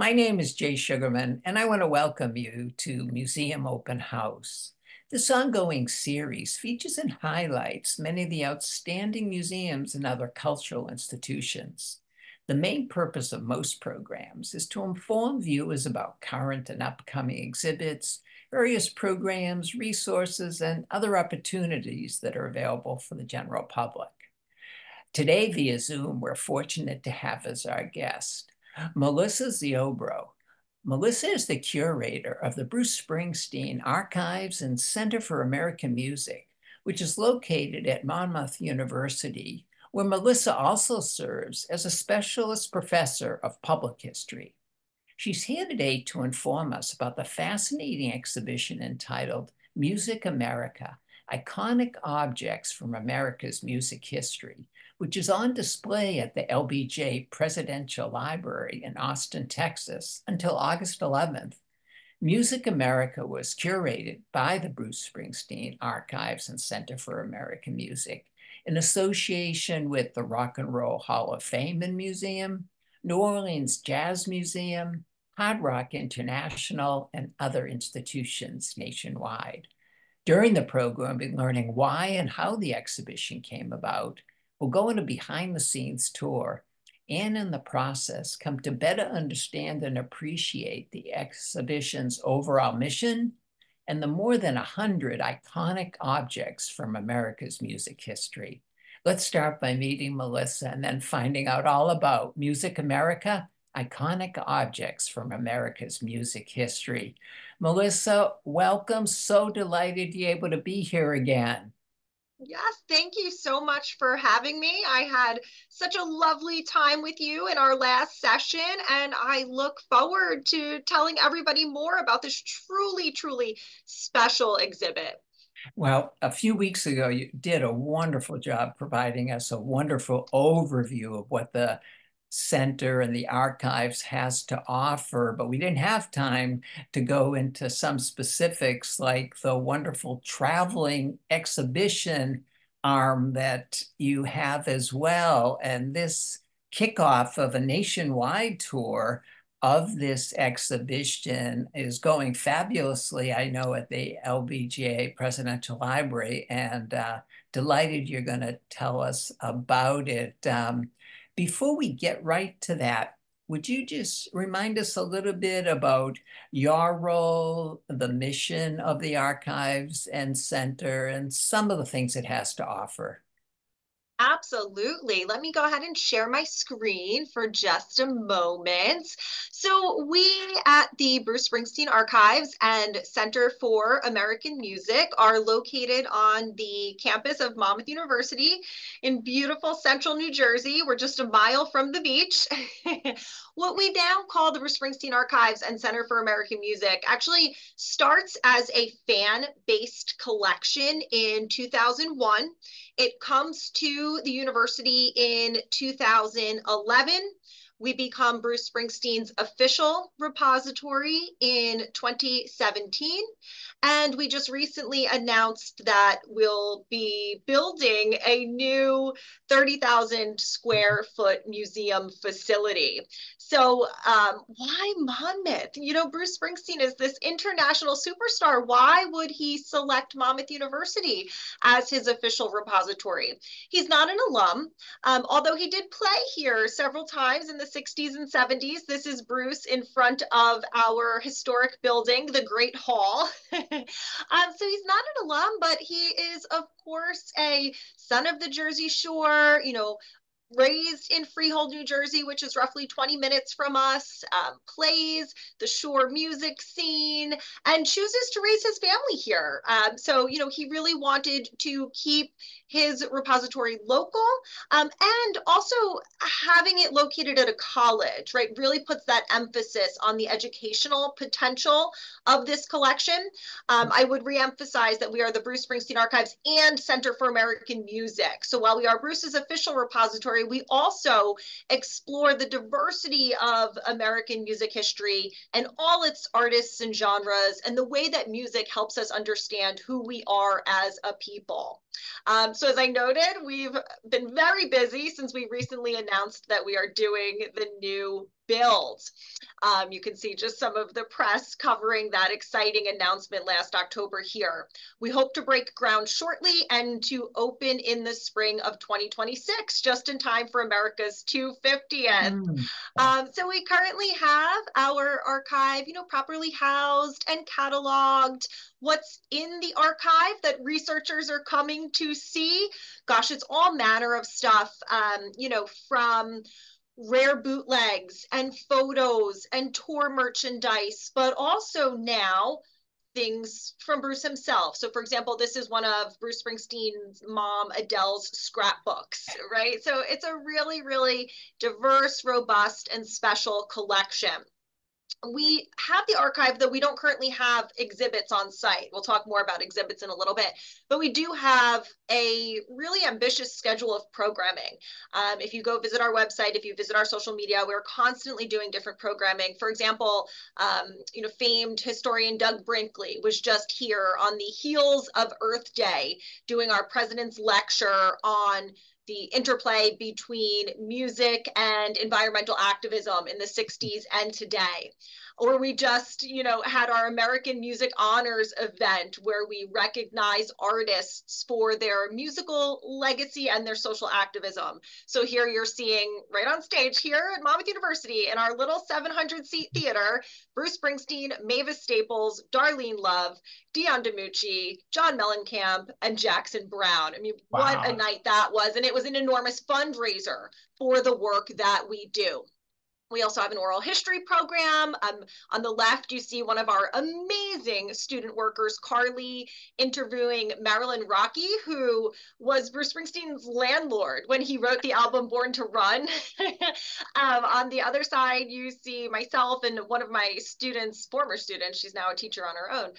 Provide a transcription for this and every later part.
My name is Jay Sugarman, and I want to welcome you to Museum Open House. This ongoing series features and highlights many of the outstanding museums and other cultural institutions. The main purpose of most programs is to inform viewers about current and upcoming exhibits, various programs, resources, and other opportunities that are available for the general public. Today, via Zoom, we're fortunate to have as our guest Melissa Ziobro. Melissa is the curator of the Bruce Springsteen Archives and Center for American Music, which is located at Monmouth University, where Melissa also serves as a specialist professor of public history. She's here today to inform us about the fascinating exhibition entitled Music America, Iconic Objects from America's Music History, which is on display at the LBJ Presidential Library in Austin, Texas, until August 11th. Music America was curated by the Bruce Springsteen Archives and Center for American Music in association with the Rock and Roll Hall of Fame and Museum, New Orleans Jazz Museum, Hard Rock International, and other institutions nationwide. During the program, we'll be learning why and how the exhibition came about. We'll go on a behind-the-scenes tour and in the process come to better understand and appreciate the exhibition's overall mission and the more than 100 iconic objects from America's music history. Let's start by meeting Melissa and then finding out all about Music America, Iconic Objects from America's Music History. Melissa, welcome. So delighted you're able to be here again. Yes, thank you so much for having me. I had such a lovely time with you in our last session, and I look forward to telling everybody more about this truly, truly special exhibit. Well, a few weeks ago, you did a wonderful job providing us a wonderful overview of what the center and the archives has to offer, but we didn't have time to go into some specifics like the wonderful traveling exhibition arm that you have as well. And this kickoff of a nationwide tour of this exhibition is going fabulously, I know, at the LBJ Presidential Library, and delighted you're going to tell us about it. Before we get right to that, would you just remind us a little bit about your role, the mission of the Archives and Center, and some of the things it has to offer? Absolutely. Let me go ahead and share my screen for just a moment. So, we at the Bruce Springsteen Archives and Center for American Music are located on the campus of Monmouth University in beautiful central New Jersey. We're just a mile from the beach. What we now call the Bruce Springsteen Archives and Center for American Music actually starts as a fan-based collection in 2001. It comes to the university in 2011. We become Bruce Springsteen's official repository in 2017. And we just recently announced that we'll be building a new 30,000 square foot museum facility. So why Monmouth? You know, Bruce Springsteen is this international superstar. Why would he select Monmouth University as his official repository? He's not an alum, although he did play here several times in the 60s and 70s. This is Bruce in front of our historic building, the Great Hall. So he's not an alum, but he is, of course, a son of the Jersey Shore, you know, raised in Freehold, New Jersey, which is roughly 20 minutes from us, plays the shore music scene, and chooses to raise his family here. So, you know, he really wanted to keep his repository local, and also having it located at a college, right, really puts that emphasis on the educational potential of this collection. I would reemphasize that we are the Bruce Springsteen Archives and Center for American Music. So while we are Bruce's official repository, we also explore the diversity of American music history and all its artists and genres, and the way that music helps us understand who we are as a people. So as I noted, we've been very busy since we recently announced that we are doing the new build. You can see just some of the press covering that exciting announcement last October here. We hope to break ground shortly and to open in the spring of 2026, just in time for America's 250th. So we currently have our archive, properly housed and cataloged. What's in the archive that researchers are coming to see? Gosh, it's all manner of stuff, from rare bootlegs and photos and tour merchandise, but also now things from Bruce himself. So for example, this is one of Bruce Springsteen's mom, Adele's scrapbooks, right? So it's a really, really diverse, robust, and special collection. We have the archive, though we don't currently have exhibits on site. We'll talk more about exhibits in a little bit, but we do have a really ambitious schedule of programming. If you go visit our website, if you visit our social media, we're constantly doing different programming. For example, famed historian Doug Brinkley was just here on the heels of Earth Day doing our president's lecture on the interplay between music and environmental activism in the 60s and today. Or we just, had our American Music Honors event where we recognize artists for their musical legacy and their social activism. So here you're seeing right on stage here at Monmouth University in our little 700-seat theater, Bruce Springsteen, Mavis Staples, Darlene Love, Dion DiMucci, John Mellencamp, and Jackson Browne. I mean, Wow. What a night that was. And it was an enormous fundraiser for the work that we do. We also have an oral history program. On the left, you see one of our amazing student workers, Carly, interviewing Marilyn Rocky, who was Bruce Springsteen's landlord when he wrote the album Born to Run. On the other side, you see myself and one of my students, former students, she's now a teacher on her own,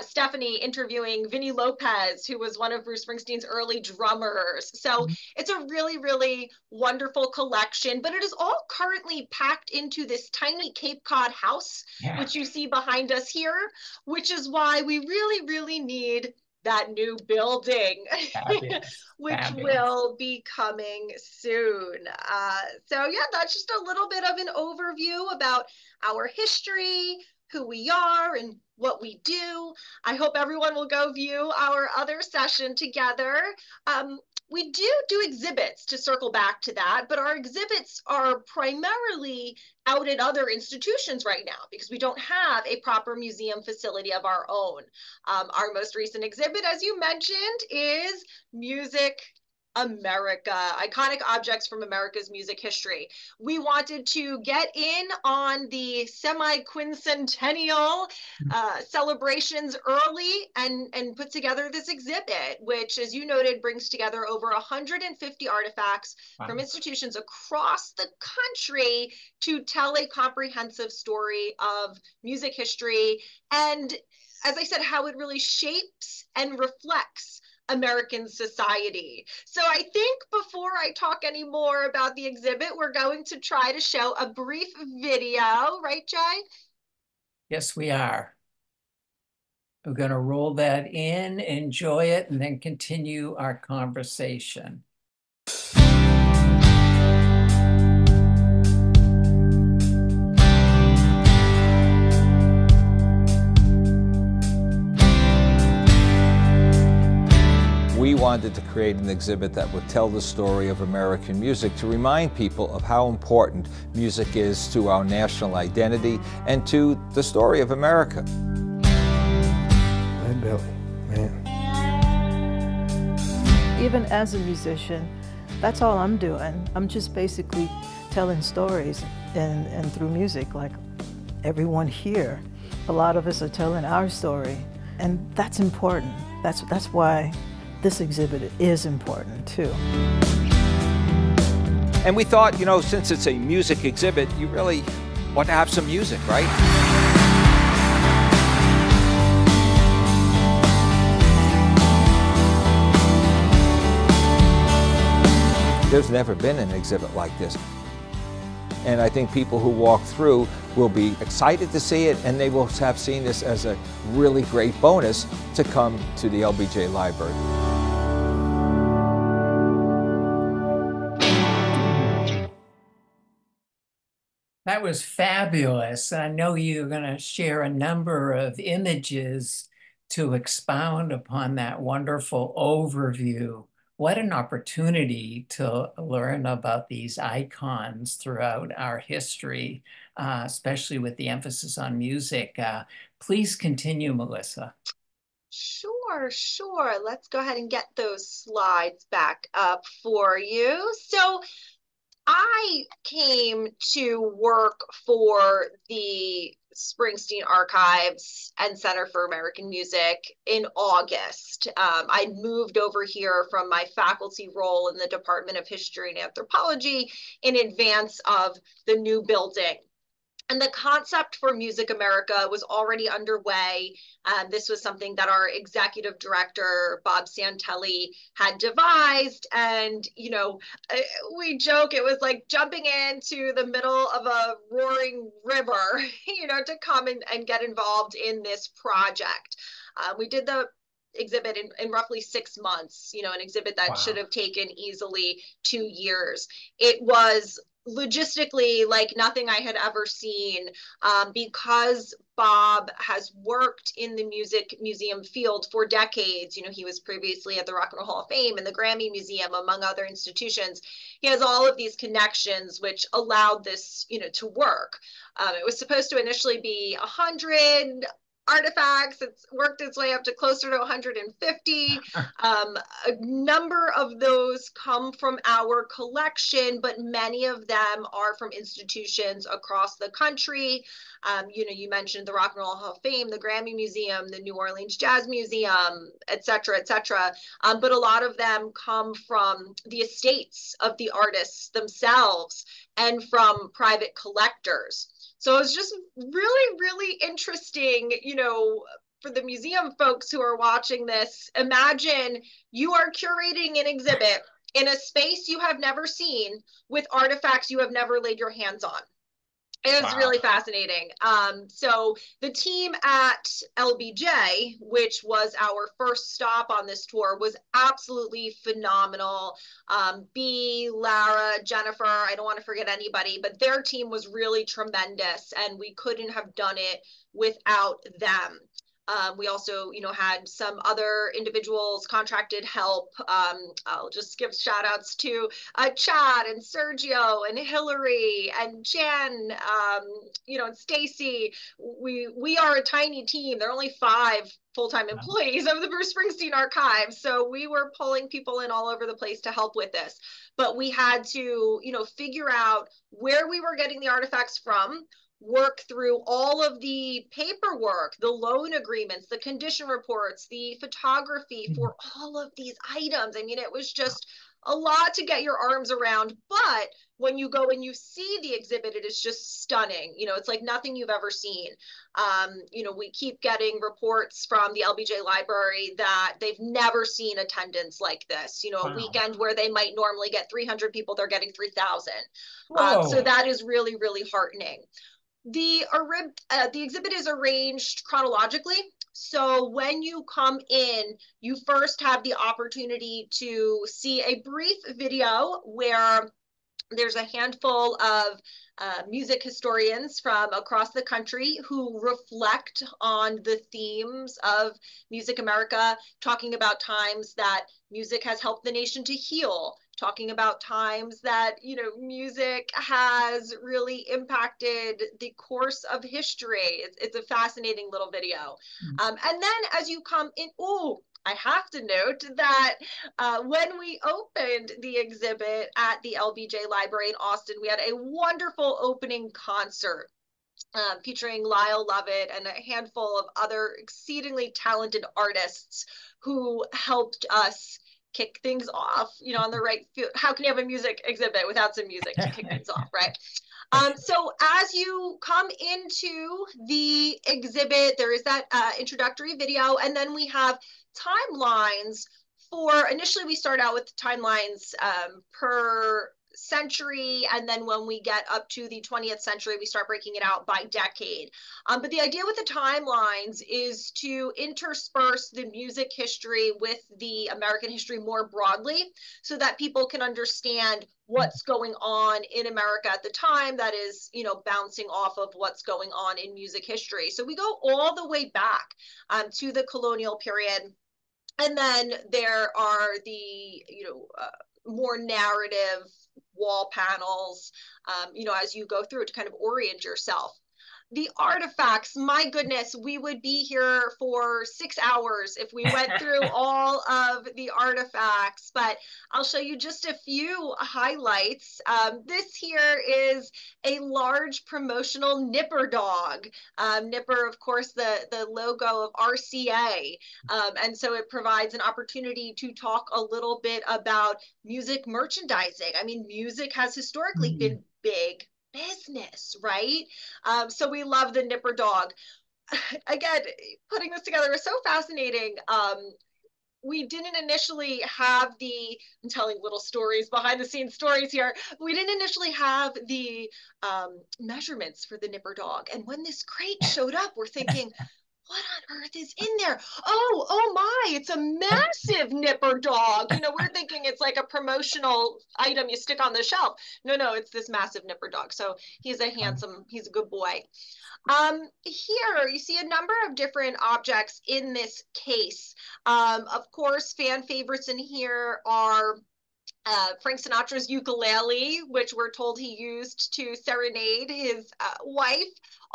Stephanie, interviewing Vinnie Lopez, who was one of Bruce Springsteen's early drummers. So it's a really, really wonderful collection, but it is all currently packed into this tiny Cape Cod house, which you see behind us here, which is why we really, really need that new building, which will be coming soon. So yeah, that's just a little bit of an overview about our history, who we are, and what we do. I hope everyone will go view our other session together. We do exhibits, to circle back to that, but our exhibits are primarily out at other institutions right now because we don't have a proper museum facility of our own. Our most recent exhibit, as you mentioned, is Music America, iconic objects from America's music history. We wanted to get in on the semi-quincentennial celebrations early and put together this exhibit, which, as you noted, brings together over 150 artifacts from institutions across the country to tell a comprehensive story of music history and, as I said, how it really shapes and reflects American society. So I think before I talk any more about the exhibit, we're going to try to show a brief video, right, Jai? Yes, we are. We're going to roll that in, enjoy it, and then continue our conversation. We wanted to create an exhibit that would tell the story of American music to remind people of how important music is to our national identity and to the story of America. Hey, Billy, man. Even as a musician, that's all I'm doing. I'm just basically telling stories and through music, like everyone here. A lot of us are telling our story, and that's important. That's why this exhibit is important too. And we thought, since it's a music exhibit, you really want to have some music, right? There's never been an exhibit like this. And I think people who walk through will be excited to see it, and they will have seen this as a really great bonus to come to the LBJ Library. That was fabulous. I know you're going to share a number of images to expound upon that wonderful overview. What an opportunity to learn about these icons throughout our history, especially with the emphasis on music. Please continue, Melissa. Sure, sure. Let's go ahead and get those slides back up for you. So I came to work for the Springsteen Archives and Center for American Music in August. I moved over here from my faculty role in the Department of History and Anthropology in advance of the new building. And the concept for Music America was already underway. This was something that our executive director, Bob Santelli, had devised. And, you know, we joke it was like jumping into the middle of a roaring river, you know, to come and get involved in this project. We did the exhibit in roughly 6 months, you know, an exhibit that should have taken easily 2 years. It was logistically like nothing I had ever seen, because Bob has worked in the music museum field for decades. You know, he was previously at the Rock and Roll Hall of Fame and the Grammy Museum, among other institutions. He has all of these connections, which allowed this, you know, to work. It was supposed to initially be 100 artifacts. It's worked its way up to closer to 150. A number of those come from our collection, but many of them are from institutions across the country. You know, you mentioned the Rock and Roll Hall of Fame, the Grammy Museum, the New Orleans Jazz Museum, et cetera, et cetera. But a lot of them come from the estates of the artists themselves and from private collectors. So it's just really, really interesting, you know, for the museum folks who are watching this. Imagine you are curating an exhibit in a space you have never seen with artifacts you have never laid your hands on. It was really fascinating. So the team at LBJ, which was our first stop on this tour, was absolutely phenomenal. B, Lara, Jennifer, I don't want to forget anybody, but their team was really tremendous, and we couldn't have done it without them. We also, you know, had some other individuals contracted help. I'll just give shout outs to Chad and Sergio and Hillary and Jen, you know, and Stacy. We are a tiny team. There are only 5 full-time employees of the Bruce Springsteen Archives. So we were pulling people in all over the place to help with this. But we had to, you know, figure out where we were getting the artifacts from, work through all of the paperwork, the loan agreements, the condition reports, the photography for all of these items. I mean, it was just a lot to get your arms around, but when you go and you see the exhibit, it is just stunning. You know, it's like nothing you've ever seen. You know, we keep getting reports from the LBJ Library that they've never seen attendance like this. You know, a weekend where they might normally get 300 people, they're getting 3,000. So that is really, really heartening. The exhibit is arranged chronologically. So when you come in, you first have the opportunity to see a brief video where there's a handful of music historians from across the country who reflect on the themes of Music America, talking about times that music has helped the nation to heal, talking about times that, you know, music has really impacted the course of history. It's a fascinating little video. And then as you come in, I have to note that when we opened the exhibit at the LBJ Library in Austin, we had a wonderful opening concert featuring Lyle Lovett and a handful of other exceedingly talented artists who helped us kick things off, you know, on the right field. How can you have a music exhibit without some music to kick things off, right? So as you come into the exhibit, there is that introductory video, and then we have timelines for, initially we start out with timelines per century. And then when we get up to the 20th century, we start breaking it out by decade. But the idea with the timelines is to intersperse the music history with the American history more broadly so that people can understand what's going on in America at the time that is, you know, bouncing off of what's going on in music history. So we go all the way back to the colonial period. And then there are the, you know, more narrative wall panels, you know, as you go through it to kind of orient yourself. The artifacts, my goodness, we would be here for 6 hours if we went through all of the artifacts, but I'll show you just a few highlights. This here is a large promotional Nipper dog. Nipper, of course, the logo of RCA. And so it provides an opportunity to talk a little bit about music merchandising. I mean, music has historically been big business, right? So we love the Nipper dog. Again, putting this together was so fascinating. We didn't initially have the, I'm telling little stories, behind the scenes stories here. We didn't initially have the measurements for the Nipper dog. And when this crate showed up, we're thinking, what on earth is in there? Oh my, it's a massive Nipper dog. You know, we're thinking it's like a promotional item you stick on the shelf. No, it's this massive Nipper dog. So he's a good boy. Here you see a number of different objects in this case. Of course, fan favorites in here are Frank Sinatra's ukulele, which we're told he used to serenade his wife.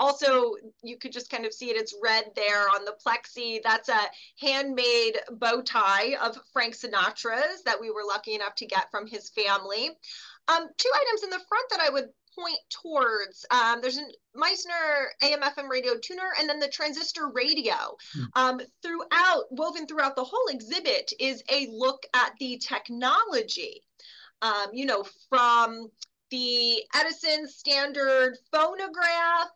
Also, you could just kind of see it. It's red there on the plexi. That's a handmade bow tie of Frank Sinatra's that we were lucky enough to get from his family. Two items in the front that I would point towards. There's a Meissner AM/FM radio tuner, and then the transistor radio. Woven throughout the whole exhibit is a look at the technology, you know, from the Edison standard phonograph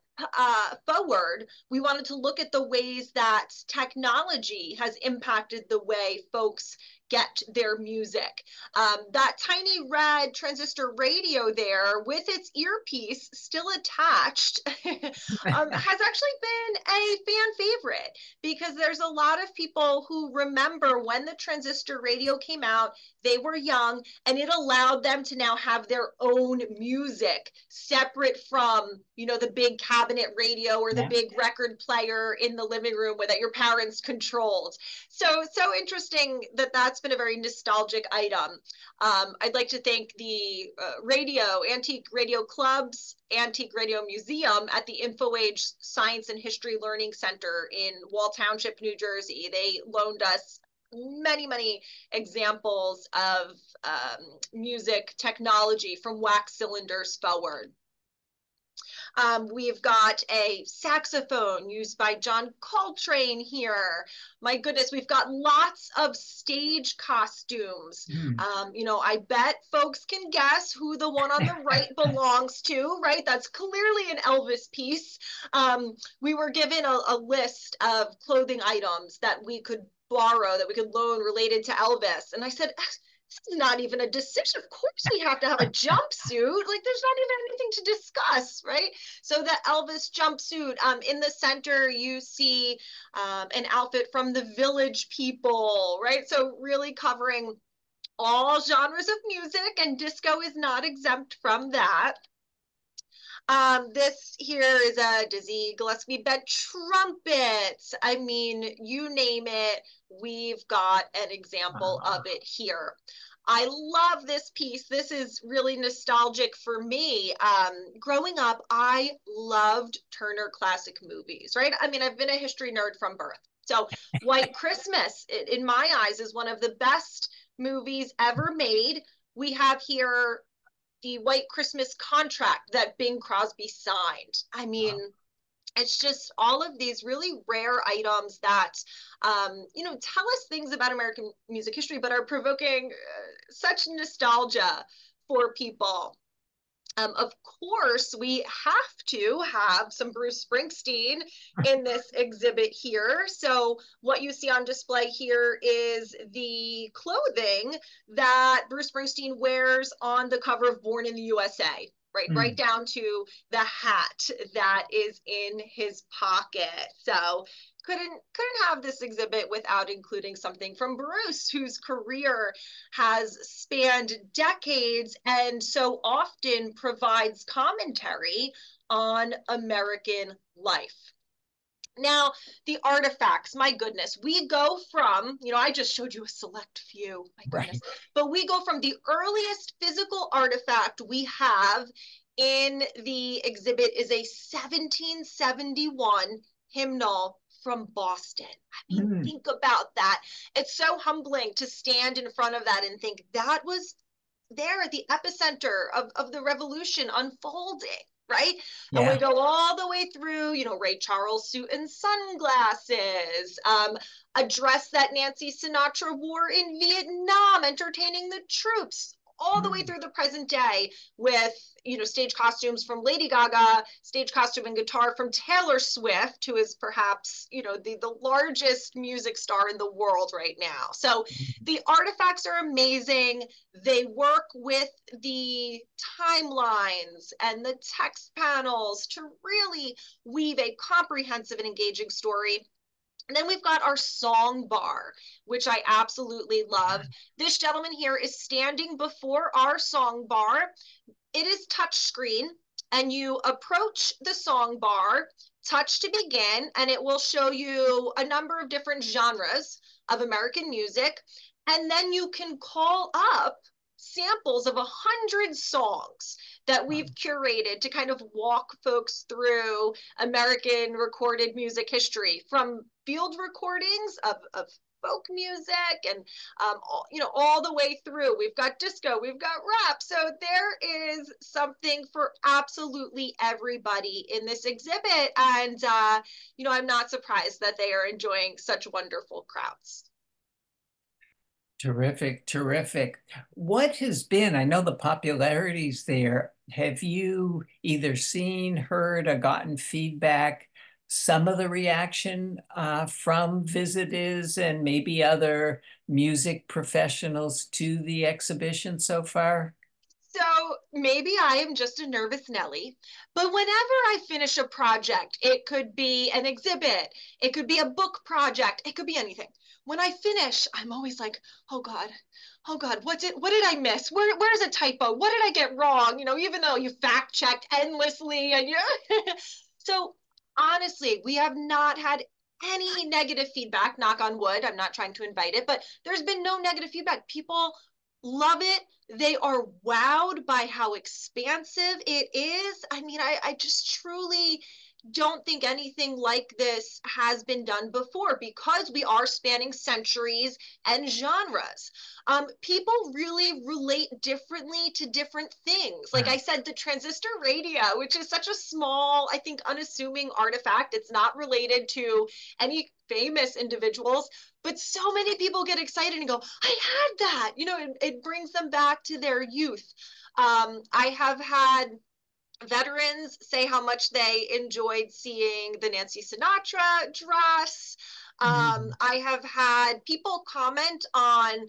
forward. We wanted to look at the ways that technology has impacted the way folks get their music. That tiny red transistor radio there with its earpiece still attached has actually been a fan favorite because there's a lot of people who remember when the transistor radio came out, they were young, and it allowed them to now have their own music separate from, you know, the big cabinet radio or the big record player in the living room that your parents controlled. So interesting that that's been a very nostalgic item. I'd like to thank the Antique Radio Club's Antique Radio Museum at the InfoAge Science and History Learning Center in Wall Township, New Jersey. They loaned us many examples of music technology from wax cylinders forward. We've got a saxophone used by John Coltrane here. My goodness, we've got lots of stage costumes. You know, I bet folks can guess who the one on the right belongs to, right? That's clearly an Elvis piece. We were given a list of clothing items that we could borrow, that we could loan related to Elvis. And I said, this is not even a decision. Of course we have to have a jumpsuit. Like, there's not even anything to discuss, right? So the Elvis jumpsuit, in the center, you see an outfit from the Village People, right? So really covering all genres of music, and disco is not exempt from that. This here is a Dizzy Gillespie bed trumpet. I mean, you name it, we've got an example of it here. I love this piece. This is really nostalgic for me. Growing up, I loved Turner Classic Movies, right? I mean, I've been a history nerd from birth. So White Christmas, in my eyes, is one of the best movies ever made. We have here the White Christmas contract that Bing Crosby signed. I mean, it's just all of these really rare items that, you know, tell us things about American music history, but are provoking such nostalgia for people. Of course, we have to have some Bruce Springsteen in this exhibit here. So what you see on display here is the clothing that Bruce Springsteen wears on the cover of Born in the USA. Right down to the hat that is in his pocket. So couldn't have this exhibit without including something from Bruce, whose career has spanned decades and so often provides commentary on American life. Now, the artifacts, my goodness, we go from, I just showed you a select few, my goodness, but we go from the earliest physical artifact we have in the exhibit is a 1771 hymnal from Boston. I mean, think about that. It's so humbling to stand in front of that and think that was there at the epicenter of the revolution unfolding. Right? Yeah. And we go all the way through, Ray Charles suit and sunglasses, a dress that Nancy Sinatra wore in Vietnam, entertaining the troops, all the way through the present day with, stage costumes from Lady Gaga, stage costume and guitar from Taylor Swift, who is perhaps, the largest music star in the world right now. So the artifacts are amazing. They work with the timelines and the text panels to really weave a comprehensive and engaging story. And then we've got our song bar, which I absolutely love. This gentleman here is standing before our song bar. It is touchscreen, and you approach the song bar, touch to begin, and it will show you a number of different genres of American music. And then you can call up samples of 100 songs that we've curated to kind of walk folks through American recorded music history, from field recordings of folk music and all the way through. We've got disco, we've got rap. So there is something for absolutely everybody in this exhibit. And I'm not surprised that they are enjoying such wonderful crowds. Terrific, terrific. What has been, I know the popularity's there. Have you either seen, heard, or gotten feedback, some of the reaction from visitors and maybe other music professionals to the exhibition so far? So maybe I am just a nervous Nelly, but whenever I finish a project, it could be an exhibit, it could be a book project, it could be anything. When I finish, I'm always like, oh God, what did I miss? Where's a typo? What did I get wrong? Even though you fact checked endlessly and so honestly, we have not had any negative feedback, knock on wood. I'm not trying to invite it, but there's been no negative feedback. People love it. They are wowed by how expansive it is. I mean, I just truly don't think anything like this has been done before, because we are spanning centuries and genres. People really relate differently to different things. Like I said, the transistor radio, which is such a small, I think, unassuming artifact. It's not related to any famous individuals, but so many people get excited and go, I had that. It brings them back to their youth. I have had veterans say how much they enjoyed seeing the Nancy Sinatra dress. I have had people comment on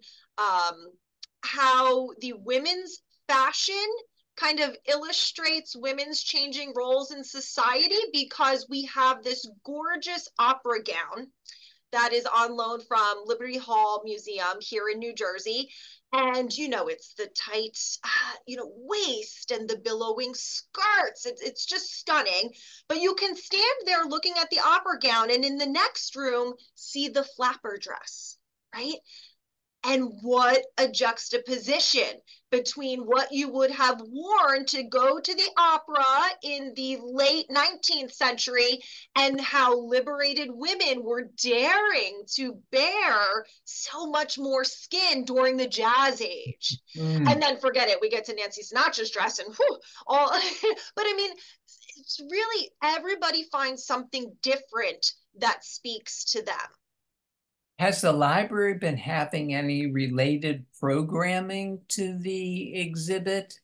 how the women's fashion kind of illustrates women's changing roles in society, because we have this gorgeous opera gown that is on loan from Liberty Hall Museum here in New Jersey. And, it's the tight, waist and the billowing skirts. It's just stunning. But you can stand there looking at the opera gown and in the next room see the flapper dress, right? And what a juxtaposition between what you would have worn to go to the opera in the late 19th century and how liberated women were daring to bear so much more skin during the Jazz Age. And then forget it, we get to Nancy Sinatra's dress and all. But I mean, it's really, everybody finds something different that speaks to them. Has the library been having any related programming to the exhibit?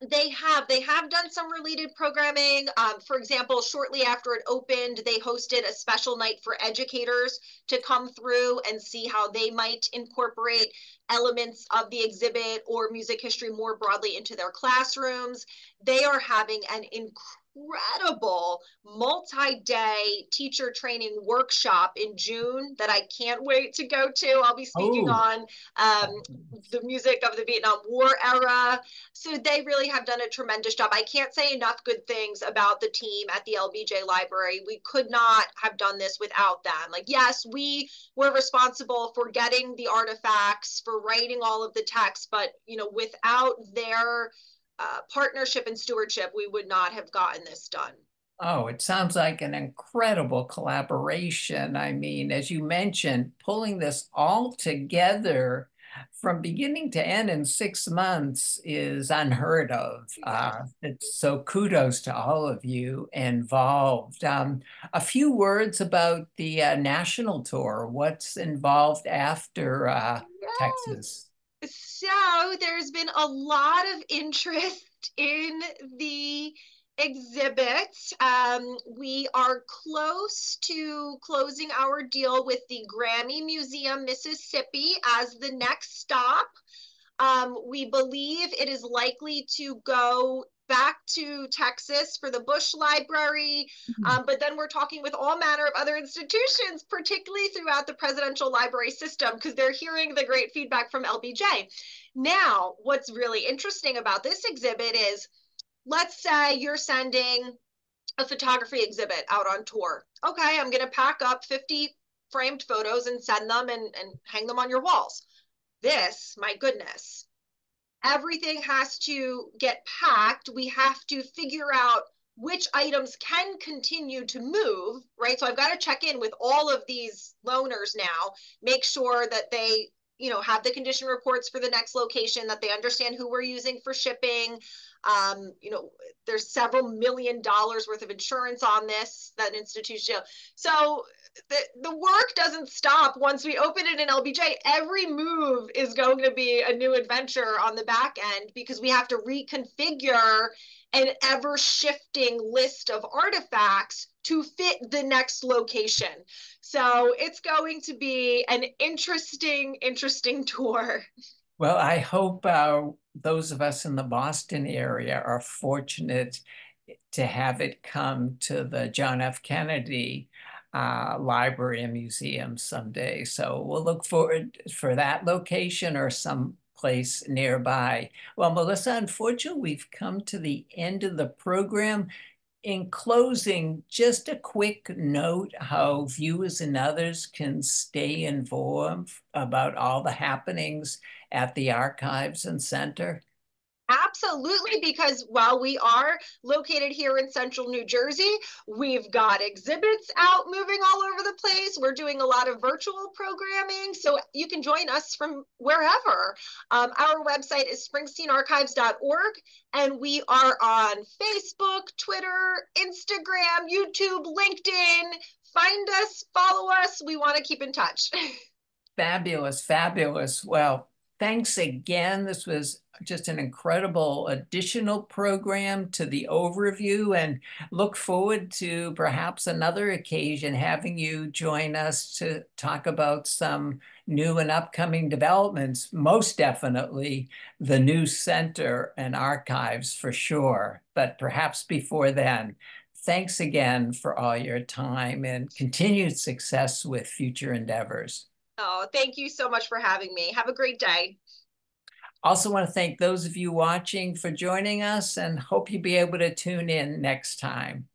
They have done some related programming. For example, shortly after it opened, they hosted a special night for educators to come through and see how they might incorporate elements of the exhibit or music history more broadly into their classrooms. They are having an incredible multi-day teacher training workshop in June that I can't wait to go to. I'll be speaking Oh, on the music of the Vietnam War era. So they really have done a tremendous job. I can't say enough good things about the team at the LBJ Library. We could not have done this without them. Like, yes, we were responsible for getting the artifacts, for writing all of the text, but without their partnership and stewardship, we would not have gotten this done. oh, it sounds like an incredible collaboration. I mean, as you mentioned, pulling this all together from beginning to end in 6 months is unheard of. So kudos to all of you involved. A few words about the national tour. What's involved after Yes. Texas? So there's been a lot of interest in the exhibits. We are close to closing our deal with the Grammy Museum, Mississippi, as the next stop. We believe it is likely to go back to Texas for the Bush Library, but then we're talking with all manner of other institutions, particularly throughout the presidential library system, because they're hearing the great feedback from LBJ. Now, what's really interesting about this exhibit is, let's say you're sending a photography exhibit out on tour. Okay, I'm going to pack up 50 framed photos and send them and hang them on your walls. This, my goodness, everything has to get packed. We have to figure out which items can continue to move, right? So I've got to check in with all of these loaners now, make sure that they have the condition reports for the next location, that they understand who we're using for shipping. There's several $1 million worth of insurance on this, that institution. So the work doesn't stop once we open it in LBJ. Every move is going to be a new adventure on the back end, because we have to reconfigure an ever shifting list of artifacts to fit the next location. So it's going to be an interesting tour. Well, I hope those of us in the Boston area are fortunate to have it come to the John F. Kennedy Library and Museum someday. So we'll look forward for that location or some place nearby. Well, Melissa, unfortunately, we've come to the end of the program. In closing, just a quick note how viewers and others can stay informed about all the happenings at the Archives and Center. Absolutely, because while we are located here in central New Jersey, we've got exhibits out moving all over the place. We're doing a lot of virtual programming, so you can join us from wherever. Our website is springsteenarchives.org, and we are on Facebook, Twitter, Instagram, YouTube, LinkedIn. Find us, follow us. We want to keep in touch. Fabulous, fabulous. Well, thanks again. This was just an incredible additional program to the overview, and look forward to perhaps another occasion having you join us to talk about some new and upcoming developments, most definitely the new center and archives for sure, but perhaps before then. Thanks again for all your time and continued success with future endeavors. Oh, thank you so much for having me. Have a great day. Also want to thank those of you watching for joining us, and hope you'll be able to tune in next time.